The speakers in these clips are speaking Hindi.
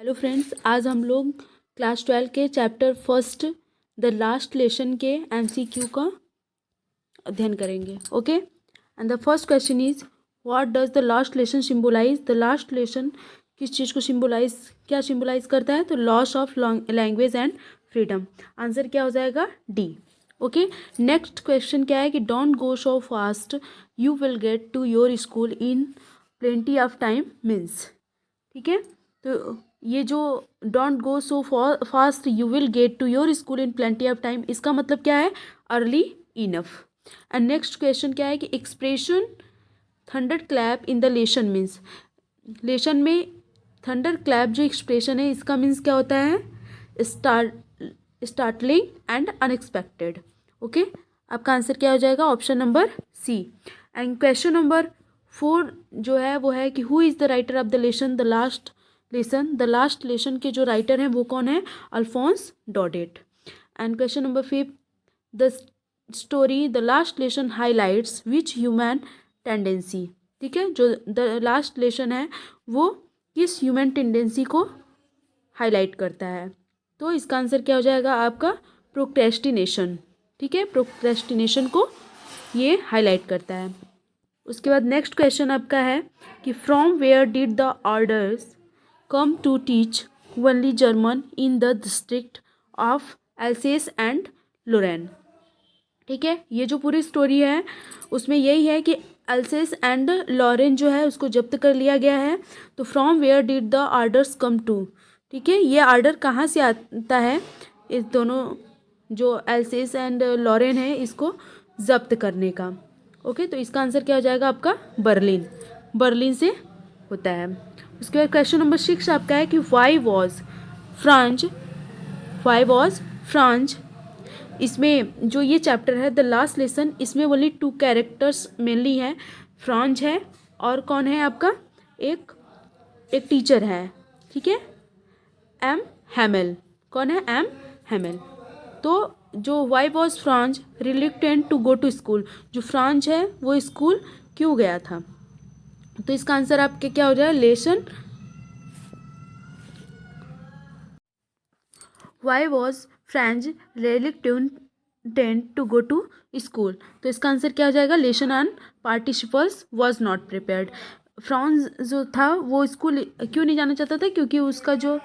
हेलो फ्रेंड्स, आज हम लोग क्लास 12 के chapter first the last lesson के एमसीक्यू का अध्ययन करेंगे. Okay, and the first question is what does the last lesson symbolise. The last lesson किस चीज़ को सिम्बोलाइज करता है? तो loss of language and freedom. Answer क्या हो जाएगा? डी. ओके, नेक्स्ट क्वेश्चन क्या है कि don't go so fast, you will get to your school in plenty of time means. ठीक है, तो ये जो don't go so fast you will get to your school in plenty of time, इसका मतलब क्या है? Early enough. And next question क्या है कि expression thunder clap in the lesson means. Lesson में थंडर क्लैप जो एक्सप्रेशन है इसका मीन्स क्या होता है? Startling and unexpected. ओके, आपका आंसर क्या हो जाएगा? Option number C. And question number 4 जो है वो है कि who is the writer of the lesson the last lesson. The last lesson के जो राइटर हैं वो कौन है? Alphonse Daudet. And question number 5 the story the last lesson highlights which human tendency. ठीक है, जो द लास्ट लेसन है वो किस ह्यूमन टेंडेंसी को हाईलाइट करता है? तो इसका आंसर क्या हो जाएगा आपका? प्रोक्रेस्टिनेशन. ठीक है, प्रोक्रेस्टिनेशन को ये हाईलाइट करता है. उसके बाद नेक्स्ट क्वेश्चन आपका है कि from where did the orders come to teach only German in the district of Alsace and Lorraine. ठीक है, ये जो पूरी स्टोरी है उसमें यही है कि एल्सेस एंड लॉरेन जो है उसको जब्त कर लिया गया है. तो from where did the orders come to. ठीक है, ये ऑर्डर कहाँ से आता है? इस दोनों जो एल्सेस एंड लॉरेन है इसको जब्त करने का. ओके, तो इसका आंसर क्या हो जाएगा आपका? बर्लिन से होता है. उसके बाद क्वेश्चन नंबर 6 आपका है कि वाई वॉज फ्रांज. इसमें जो ये चैप्टर है द लास्ट लेसन, इसमें ओनली 2 कैरेक्टर्स मेनली हैं. फ्रांज है और कौन है आपका? एक टीचर है. ठीक है, एम हैमेल. कौन है? M Hamel. तो जो why was Franz reluctant to go to school, जो फ्रांज है वो स्कूल क्यों गया था? तो इसका आंसर आपके क्या हो जाए? Lesson why was Franz reluctant to go to school. तो इसका आंसर क्या हो जाएगा? Lesson on participles was not prepared. Franz जो था वो स्कूल क्यों नहीं जाना चाहता था? क्योंकि उसका जो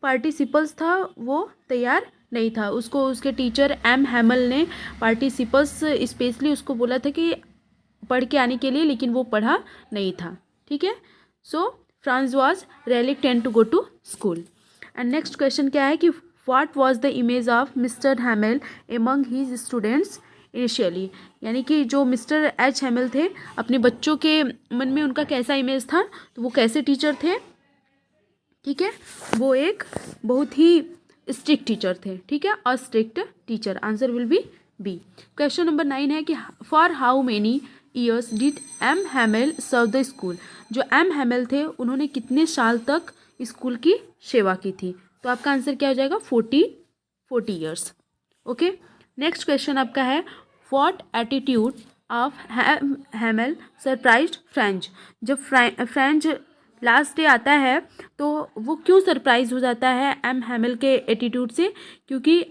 पार्टिसिपल्स था वो तैयार नहीं था. उसको उसके टीचर एम हैमल ने पार्टिसिपल्स स्पेशली उसको बोला था कि पढ़ के आने के लिए, लेकिन वो पढ़ा नहीं था. ठीक है, so Franz was reluctant to go to school. And next question क्या है कि what was the image of mister Hamel among his students initially. यानी कि जो मिस्टर एच हैमल थे अपने बच्चों के मन में उनका कैसा इमेज था? तो वो कैसे टीचर थे? ठीक है, वो एक बहुत ही स्ट्रिक्ट टीचर थे. ठीक है, a strict teacher. Answer will be B. Question number 9 है कि for how many years did M Hamel serve the school. जो एम हैमल थे उन्होंने कितने साल तक स्कूल की सेवा की थी? तो आपका आंसर क्या हो जाएगा? 40 ईयर्स. ओके, नेक्स्ट क्वेश्चन आपका है what attitude of हैमल surprised French. जब फ्रेंच लास्ट डे आता है तो वो क्यों सरप्राइज हो जाता है एम हैमल के एटीट्यूड से? क्योंकि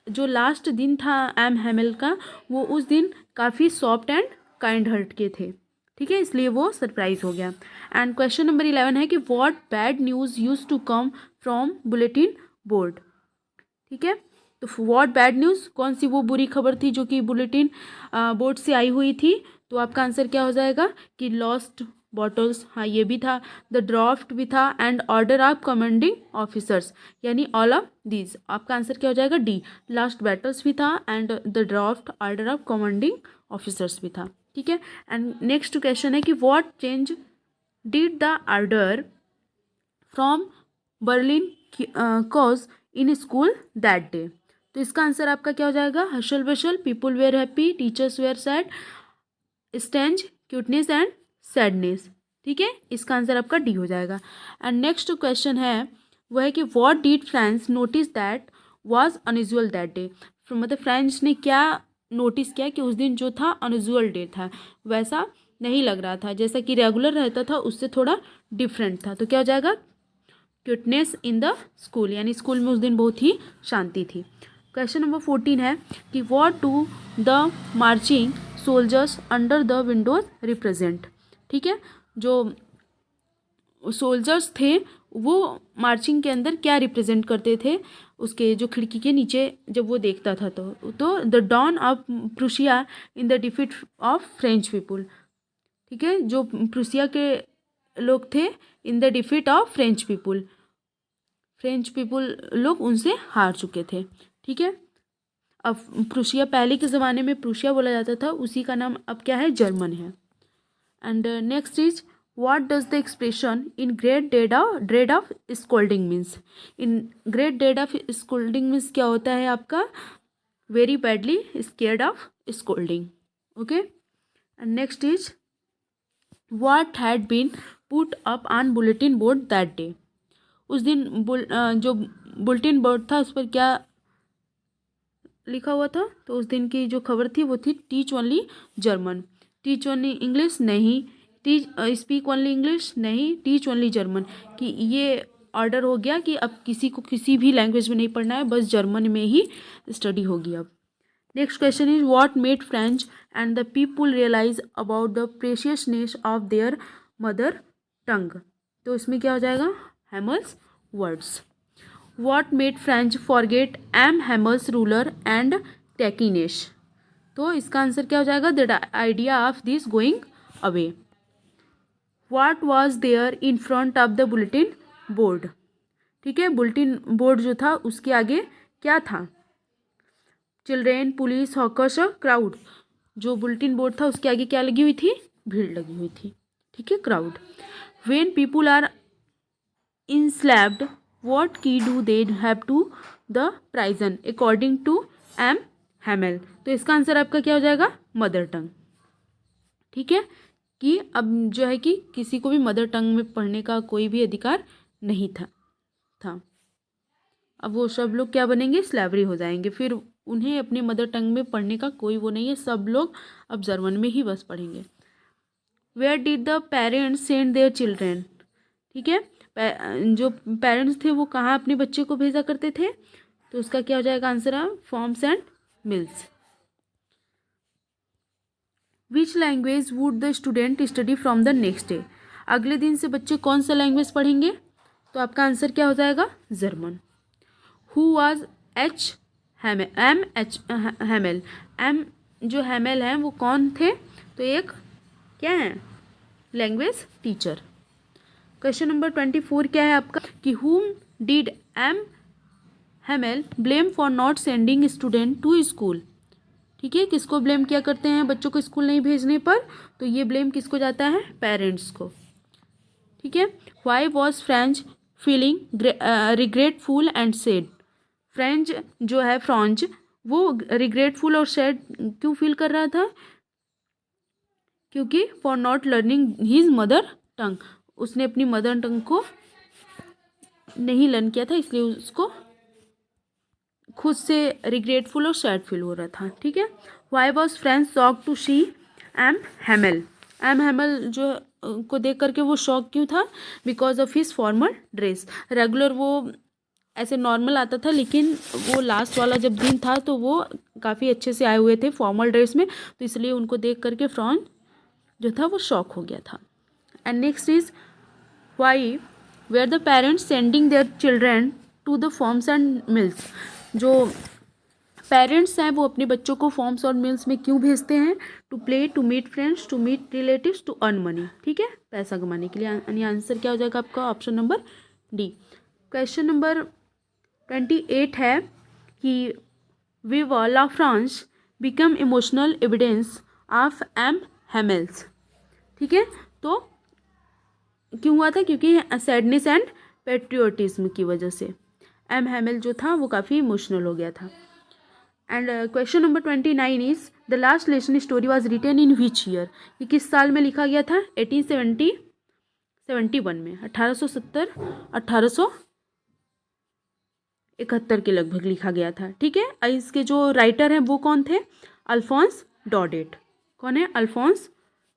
जो लास्ट दिन था एम हैमल का वो उस दिन काफ़ी सॉफ्ट एंड काइंड हार्ट के थे. ठीक है, इसलिए वो सरप्राइज हो गया. एंड क्वेश्चन नंबर 11 है कि what bad news use to come from bulletin board. ठीक है, तो व्हाट बैड न्यूज़, कौन सी वो बुरी खबर थी जो कि बुलेटिन बोर्ड से आई हुई थी? तो आपका आंसर क्या हो जाएगा कि लॉस्ट बॉटल्स. हाँ, ये भी था. द ड्राफ्ट भी था and order of commanding officers, यानी ऑल ऑफ दीज. आपका आंसर क्या हो जाएगा? डी. लास्ट बैटल्स भी था and the draft order of commanding officers भी था. ठीक है, एंड नेक्स्ट क्वेश्चन है कि what change did the order from Berlin cause in school that day. तो इसका आंसर आपका क्या हो जाएगा? Hustle bustle, people were happy, teachers were sad, strange, quietness and sadness. ठीक है, इसका आंसर आपका डी हो जाएगा. एंड नेक्स्ट क्वेश्चन है वो है कि what did French notice that was unusual that day. मतलब फ्रेंच ने क्या नोटिस किया कि उस दिन जो था अनयूजुअल डे था, वैसा नहीं लग रहा था, जैसा कि रेगुलर रहता था उससे थोड़ा डिफरेंट था. तो क्या हो जाएगा? क्विटनेस इन द स्कूल, यानी स्कूल में उस दिन बहुत ही शांति थी। क्वेश्चन नंबर 14 है कि what do the marching soldiers under the windows represent. ठीक है, जो सोल्जर्स थे वो मार्चिंग के अंदर क्या रिप्रेजेंट करते थे, उसके जो खिड़की के नीचे जब वो देखता था तो the dawn of Prussia in the defeat of French people. ठीक है, जो प्रूसिया के लोग थे in the defeat of French people, French people लोग उनसे हार चुके थे। ठीक है, अब प्रूशिया पहले के ज़माने में प्रूशिया बोला जाता था, उसी का नाम अब क्या है, जर्मन है। And next is what does the expression in great dread of scolding means. In great dread of scolding means क्या होता है आपका, very badly scared of scolding. Okay, and next is what had been put up on bulletin board that day. उस दिन जो बुलेटिन बोर्ड था उस पर क्या लिखा हुआ था, तो उस दिन की जो खबर थी वो थी teach only German, teach only English नहीं, टीच स्पीक ओनली इंग्लिश नहीं, टीच ओनली जर्मन। कि ये ऑर्डर हो गया कि अब किसी को किसी भी लैंग्वेज में नहीं पढ़ना है, बस जर्मन में ही स्टडी होगी अब। Next question is what made French and the people realise about the preciousness of their mother tongue. तो इसमें क्या हो जाएगा, Hamel's words. What made French forget M Hamel's ruler and टेकिनेश। तो इसका आंसर क्या हो जाएगा, the idea of this going away. What was there in front of the bulletin board. ठीक है, बुलेटिन बोर्ड जो था उसके आगे क्या था, चिल्ड्रेन, पुलिस, हॉकर्स और क्राउड। जो बुलेटिन बोर्ड था उसके आगे क्या लगी हुई थी, भीड़ लगी हुई थी। ठीक है, crowd. When people are enslaved what key do they have to the prison according to M Hamel. तो इसका आंसर आपका क्या हो जाएगा, मदर टंग। ठीक है, कि अब जो है कि किसी को भी मदर टंग में पढ़ने का कोई भी अधिकार नहीं था। अब वो सब लोग क्या बनेंगे, स्लेवरी हो जाएंगे, फिर उन्हें अपनी मदर टंग में पढ़ने का कोई वो नहीं है, सब लोग अब जर्मन में ही बस पढ़ेंगे। Where did the parents send their children. ठीक है, जो पेरेंट्स थे वो कहाँ अपने बच्चे को भेजा करते थे, तो उसका क्या हो जाएगा आंसर है, forms and mills. Which language would the student study from the next day. अगले दिन से बच्चे कौन सा लैंग्वेज पढ़ेंगे, तो आपका आंसर क्या हो जाएगा, German. Who was Hamel. M जो हैमेल हैं वो कौन थे, तो एक क्या है, लैंग्वेज टीचर। क्वेश्चन नंबर 24 क्या है आपका, कि whom did M Hamel blame for not sending student to school. ठीक है, किसको ब्लेम किया करते हैं बच्चों को स्कूल नहीं भेजने पर, तो ये ब्लेम किसको जाता है, पेरेंट्स को। ठीक है, why was French feeling regretful and sad. French जो है फ्रांच वो रिग्रेटफुल और सैड क्यों फील कर रहा था, क्योंकि for not learning his mother tongue, उसने अपनी मदर टंग को नहीं लर्न किया था, इसलिए उसको खुद से रिग्रेटफुल और सैड फील हो रहा था। ठीक है, why was Franz shock to see M Hamel. M Hamel जो को देख करके वो शॉक क्यों था, because of his formal dress. Regular वो ऐसे नॉर्मल आता था, लेकिन वो लास्ट वाला जब दिन था तो वो काफ़ी अच्छे से आए हुए थे फॉर्मल ड्रेस में, तो इसलिए उनको देख करके फ्रॉन जो था वो शॉक हो गया था। And next is why were the parents sending their children to the farms and mills. जो पेरेंट्स हैं वो अपने बच्चों को फॉर्म्स और मिल्स में क्यों भेजते हैं, to play, to meet friends, to meet relatives, to earn money. ठीक है, पैसा कमाने के लिए। यानी आंसर क्या हो जाएगा आपका, option number D. Question number 28 है कि viva la France become emotional evidence of M Hamel's. ठीक है, तो क्यों हुआ था, क्योंकि सैडनेस एंड पेट्रियोटिज्म की वजह से एम हैमेल जो था वो काफ़ी इमोशनल हो गया था। And question number 29 is the last lesson story was written in which year. ये किस साल में लिखा गया था, 1871 में, 1870 1871 के लगभग लिखा गया था। ठीक है, इसके जो राइटर हैं वो कौन थे, अल्फोंस डॉडेट। कौन है, अल्फोंस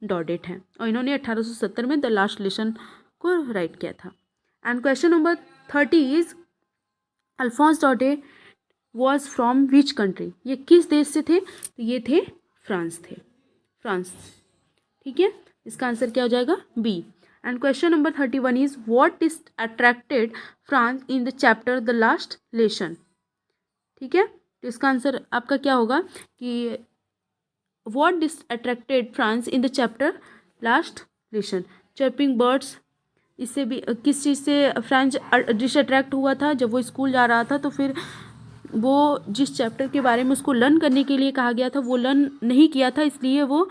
डॉडेट हैं, और इन्होंने 1870 में द लास्ट लेसन को राइट किया था। And question number 30 is Alphonse Daudet was from which country, ये किस देश से थे, तो ये थे फ्रांस थे, फ्रांस। ठीक है, इसका आंसर क्या हो जाएगा B. And question number 31 is what is attracted Franz in the chapter the last lesson. ठीक है, तो इसका आंसर आपका क्या होगा कि what distracted Franz in the chapter last lesson. Chirping birds, इससे भी किस चीज़ से फ्रांस डिस अट्रैक्ट हुआ था, जब वो स्कूल जा रहा था तो फिर वो जिस चैप्टर के बारे में उसको लर्न करने के लिए कहा गया था वो लर्न नहीं किया था, इसलिए वो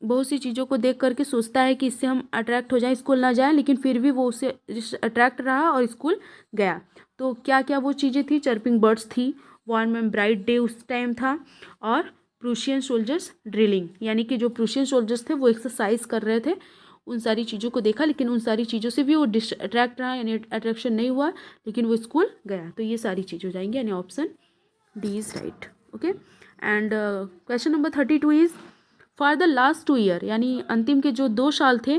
बहुत सी चीज़ों को देख करके सोचता है कि इससे हम अट्रैक्ट हो जाएं, स्कूल ना जाएं, लेकिन फिर भी वो उससे अट्रैक्ट रहा और स्कूल गया। तो क्या क्या वो चीज़ें थी, चर्पिंग बर्ड्स थी, वार्म एंड ब्राइट डे उस टाइम था, और प्रूशियन सोल्जर्स ड्रिलिंग, यानी कि जो प्रूशियन सोल्जर्स थे वो एक्सरसाइज कर रहे थे, उन सारी चीज़ों को देखा, लेकिन उन सारी चीज़ों से भी वो अट्रैक्ट रहा, यानी अट्रैक्शन नहीं हुआ, लेकिन वो स्कूल गया। तो ये सारी चीज़ हो जाएंगी, यानी option D is right. Okay, and question number 32 is for the last 2 year, यानी अंतिम के जो 2 साल थे,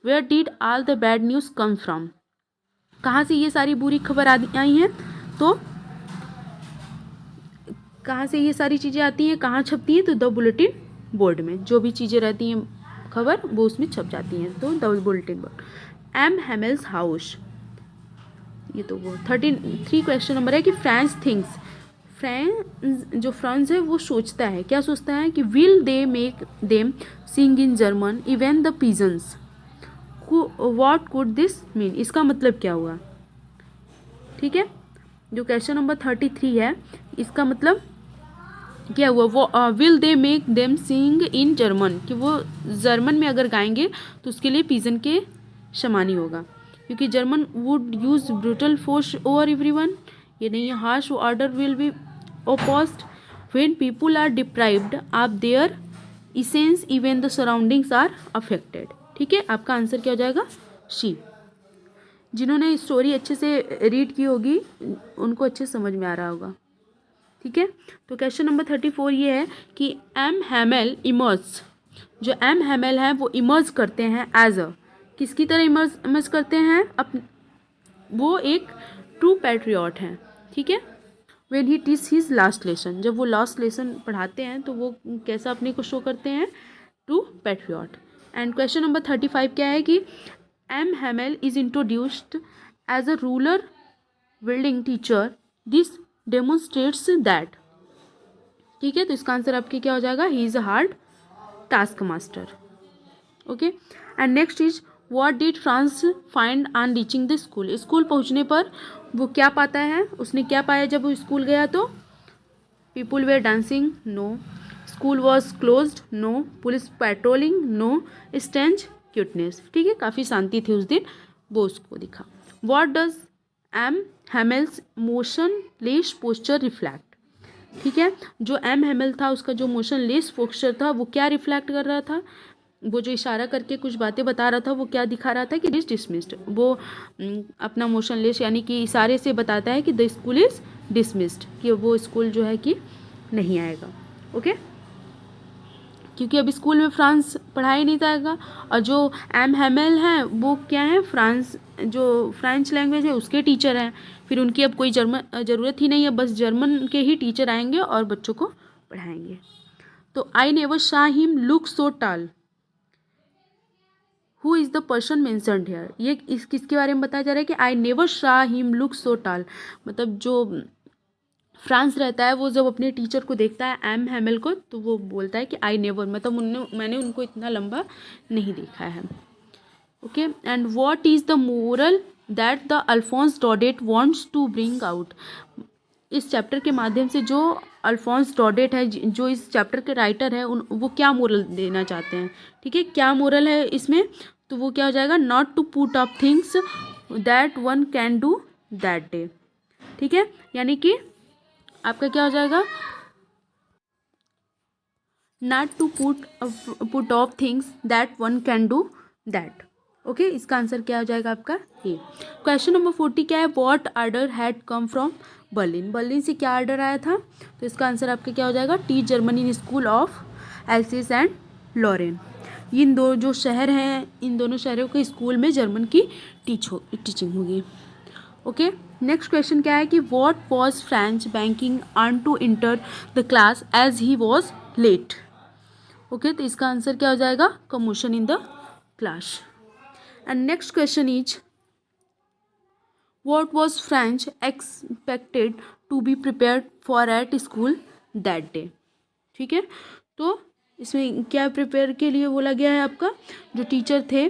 where did all the bad news come from, कहाँ से ये सारी बुरी खबर आई हैं, तो कहाँ से ये सारी चीज़ें आती हैं, कहाँ छपती हैं, तो द बुलेटिन बोर्ड में जो भी चीज़ें रहती हैं खबर वो उसमें छप जाती हैं, तो the bulletin board. M Hamel's house, ये तो वो 33 क्वेश्चन नंबर है कि फ्रांस थिंक्स, फ्रांस है वो सोचता है, क्या सोचता है कि will they make them sing in German even the pigeons, what could this mean, इसका मतलब क्या हुआ। ठीक है, जो क्वेश्चन नंबर 33 है इसका मतलब क्या हुआ, वो will they make them sing in German, कि वो जर्मन में अगर गाएंगे तो उसके लिए पिजन के समान ही होगा, क्योंकि German would use brutal force over everyone, ये नहीं है, harsh order will be opposed when people are deprived of their essence even the surroundings are affected। ठीक है, आपका आंसर क्या हो जाएगा सी। जिन्होंने स्टोरी अच्छे से रीड की होगी उनको अच्छे समझ में आ रहा होगा। ठीक है, तो क्वेश्चन नंबर 34 ये है कि एम हैमेल इमर्ज, जो एम हैमेल है वो इमर्ज करते हैं एज अ, किसकी तरह इमर्ज करते हैं, वो एक ट्रू पैट्रियट हैं। ठीक है, when he teach his last lesson, जब वो लास्ट लेसन पढ़ाते हैं तो वो कैसा अपने को शो करते हैं, to patriot. And question number 35 क्या है कि M Hamel is introduced as a ruler building teacher, this demonstrates that. ठीक है, तो इसका आंसर आपके क्या हो जाएगा, he is a hard task master. Okay, and next is what did Franz find on reaching the school, school पहुंचने पर वो क्या पाता है, उसने क्या पाया जब वो स्कूल गया, तो people were dancing, no, school was closed, no, police patrolling, no, strange quietness. ठीक है, काफ़ी शांति थी उस दिन, वो उसको दिखा। What does M Hamel's motionless posture reflect. ठीक है, जो एम हैमेल था उसका जो मोशन लेस पोस्चर था वो क्या रिफ्लेक्ट कर रहा था, वो जो इशारा करके कुछ बातें बता रहा था वो क्या दिखा रहा था कि इज डिसमिस्ड, वो अपना मोशनलेस यानी कि इशारे से बताता है कि द स्कूल इज़ डिसमिस्ड, कि वो स्कूल जो है कि नहीं आएगा। ओके, क्योंकि अब स्कूल में फ्रांस पढ़ाई नहीं जाएगा, और जो एम हैमेल हैं वो क्या है, फ्रांस जो फ्रेंच लैंग्वेज है उसके टीचर हैं, फिर उनकी अब कोई ज़रूरत ही नहीं है, बस जर्मन के ही टीचर आएंगे और बच्चों को पढ़ाएंगे। तो I never saw him look so tall, who is the person mentioned here, ये इस किसके बारे में बताया जा रहा है कि आई never saw him look so toll, मतलब जो फ्रांस रहता है वो जब अपने टीचर को देखता है एम हैमेल को, तो वो बोलता है कि आई नेवर, मतलब मैंने उनको इतना लंबा नहीं देखा है। Okay, and what is the moral that the Alphonse Daudet wants to bring out, इस चैप्टर के माध्यम से जो अल्फोंस डॉडेट है, जो इस चैप्टर के राइटर है, वो क्या मोरल देना चाहते हैं। ठीक है, क्या मोरल है इसमें, तो वो क्या हो जाएगा, not to put up things that one can do that day. ठीक है, यानी कि आपका क्या हो जाएगा, not to put off things that one can do that. Okay, इसका आंसर क्या हो जाएगा आपका ए। क्वेश्चन नंबर 40 क्या है, what order had come from Berlin, Berlin से क्या ऑर्डर आया था, तो इसका आंसर आपका क्या हो जाएगा, teach Germany in school of Alsace and Lorraine. इन दो जो शहर हैं, इन दोनों शहरों के स्कूल में जर्मन की टीचिंग होगी। ओके, नेक्स्ट क्वेश्चन क्या है कि what was Franz banking on to enter the class as he was late. Okay, तो इसका आंसर क्या हो जाएगा, commotion in the class. And next question is what was Franz expected to be prepared for at school that day. ठीक है, तो इसमें क्या प्रिपेयर के लिए बोला गया है, आपका जो टीचर थे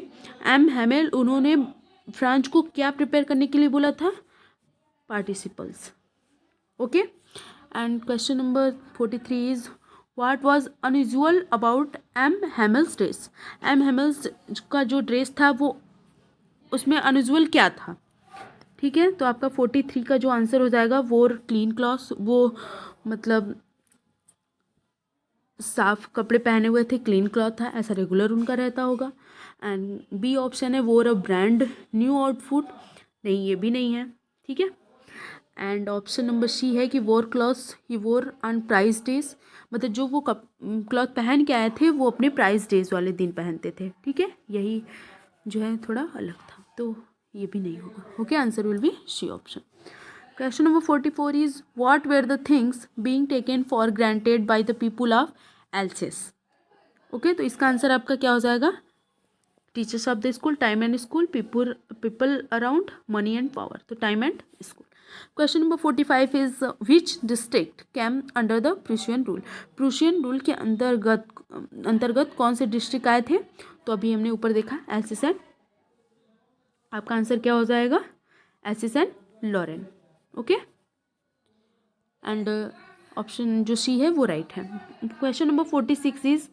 एम हैमेल, उन्होंने फ्रेंच को क्या प्रिपेयर करने के लिए बोला था, participles. Okay, and question number 43 is what was unusual about M Hamel's dress. M Hamel's का जो ड्रेस था वो उसमें अनयूजुअल क्या था। ठीक है, तो आपका 43 का जो आंसर हो जाएगा वो क्लीन क्लॉथ्स, वो मतलब साफ कपड़े पहने हुए थे, क्लीन क्लॉथ था, ऐसा रेगुलर उनका रहता होगा। एंड बी ऑप्शन है वोर अ ब्रांड न्यू आउटफिट, नहीं ये भी नहीं है। ठीक है, एंड ऑप्शन नंबर सी है कि वोर क्लॉथ्स ही वोर ऑन प्राइज डेज, मतलब जो वो क्लॉथ पहन के आए थे वो अपने प्राइज डेज वाले दिन पहनते थे। ठीक है, यही जो है थोड़ा अलग था, तो ये भी नहीं होगा। Okay, answer will be C option. Question number 44 is what were the things being taken for granted by the people of Alsace? Okay, तो इसका आंसर आपका क्या हो जाएगा, teachers of the school, time and school, people around, money and power, तो time and school. Question number 45 is which district came under the Prussian rule. Prussian rule के अंतर्गत कौन से डिस्ट्रिक्ट आए थे, तो अभी हमने ऊपर देखा एल्सिस एंड, आपका आंसर क्या हो जाएगा, Alsace and Lorraine. Okay, and option जो सी है वो राइट है। Question number 46 is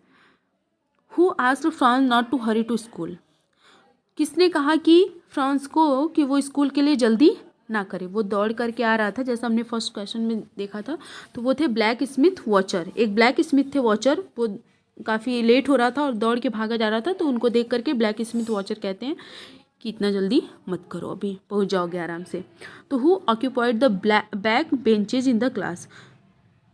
who asked Franz not to hurry to school. किसने कहा कि फ्रांस को कि वो स्कूल के लिए जल्दी ना करे, वो दौड़ करके आ रहा था, जैसा हमने फर्स्ट क्वेश्चन में देखा था, तो वो थे ब्लैक स्मिथ वॉचर, एक ब्लैक स्मिथ थे वॉचर, वो काफ़ी लेट हो रहा था और दौड़ के भागा जा रहा था, तो उनको देख करके ब्लैक स्मिथ वॉचर कहते हैं कि इतना जल्दी मत करो, अभी पहुंच जाओगे आराम से। तो who occupied the back benches in the class,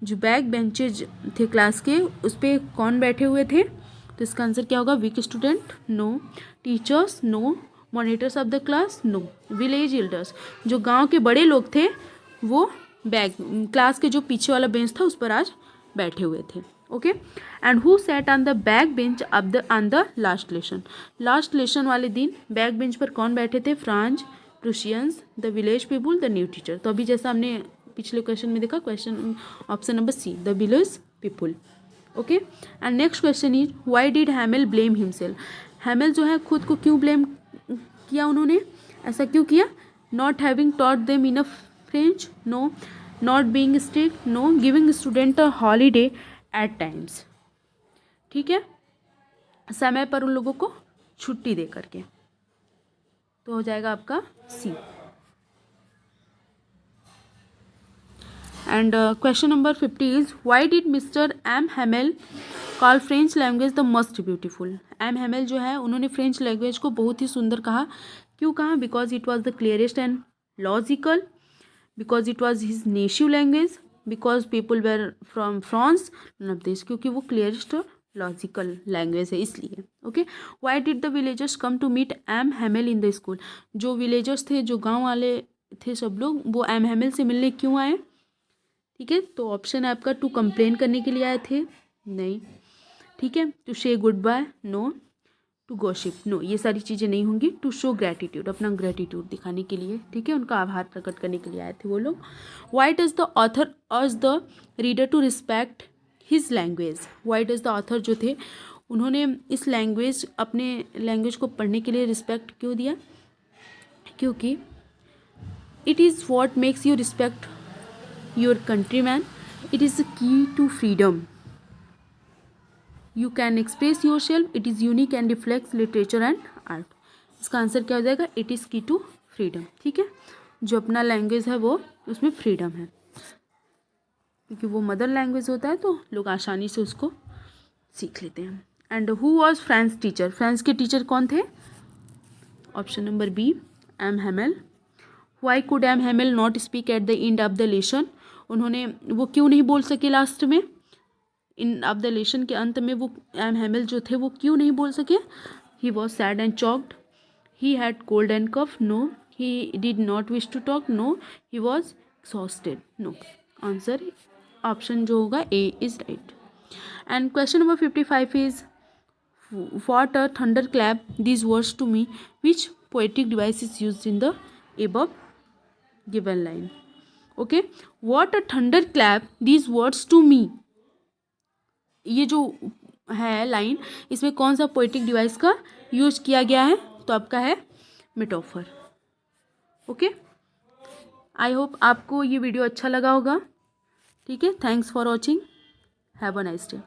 जो बैक बेंचेज थे क्लास के उस पर कौन बैठे हुए थे, तो इसका आंसर क्या होगा, weak student no, teachers no, monitors of the class no, village elders, जो गांव के बड़े लोग थे वो बैक क्लास के जो पीछे वाला बेंच था उस पर आज बैठे हुए थे। Okay, and who sat on the back bench on the last lesson वाले दिन बैक बेंच पर कौन बैठे थे, French, Prussians, the village people, the new teacher. तो अभी जैसा हमने पिछले क्वेश्चन में देखा, question option number C, the village people. Okay, and next question is why did Hamel blame himself. Hamel जो है खुद को क्यों ब्लेम किया, उन्होंने ऐसा क्यों किया, not having taught them enough French, no, not being strict, no, giving student a holiday at times. ठीक है, समय पर उन लोगों को छुट्टी दे करके, तो हो जाएगा आपका C. And question number 50 is why did mister M Hamel call French language the most beautiful. M Hamel जो है उन्होंने फ्रेंच लैंग्वेज को बहुत ही सुंदर कहा, क्यों कहा, because it was the clearest and logical, because it was his native language, because people were from France, none of this, क्योंकि वो क्लियरेस्ट लॉजिकल लैंग्वेज है इसलिए। Okay, why did the villagers come to meet M Hamel in the school. जो विलेजर्स थे, जो गाँव वाले थे सब लोग, वो एम हैमेल से मिलने क्यों आए। ठीक है, तो ऑप्शन है आपका टू कंप्लेन करने के लिए आए थे, नहीं। ठीक है, to say good bye, no, to gossip, no, ये सारी चीज़ें नहीं होंगी। टू शो ग्रेटिट्यूड, अपना ग्रेटिट्यूड दिखाने के लिए, ठीक है, उनका आभार प्रकट करने के लिए आए थे वो लोग। Why does the author urge the reader to respect his language. Why does the author जो थे उन्होंने इस लैंग्वेज, अपने लैंग्वेज को पढ़ने के लिए रिस्पेक्ट क्यों दिया, क्योंकि it is what makes you respect your countryman, it is the key to freedom, you can express yourself, it is unique and reflects literature and art। इसका आंसर क्या हो जाएगा, इट इज़ की टू फ्रीडम। ठीक है, जो अपना लैंग्वेज है वो उसमें फ्रीडम है, क्योंकि वो मदर लैंग्वेज होता है तो लोग आसानी से उसको सीख लेते हैं। And who was French teacher, French के टीचर कौन थे, option number B, M Hamel. Why could M Hamel not speak at the end of the lesson, उन्होंने वो क्यों नहीं बोल सके लास्ट में, इन ऑफ द लेसन के अंत में वो एम हैमेल जो थे वो क्यों नहीं बोल सके, he was sad and choked, he had cold and cough, no, he did not wish to talk, no, he was exhausted, no. Answer option जो होगा A is right. And question number 55 is, what a thunderclap these words to me, which poetic device is used in the above given line. Okay, what a thunderclap these words to me, ये जो है लाइन, इसमें कौन सा पोएटिक डिवाइस का यूज किया गया है? तो आपका है मेटाफर. ओके, आई होप आपको ये वीडियो अच्छा लगा होगा. ठीक है, thanks for watching, have a nice day.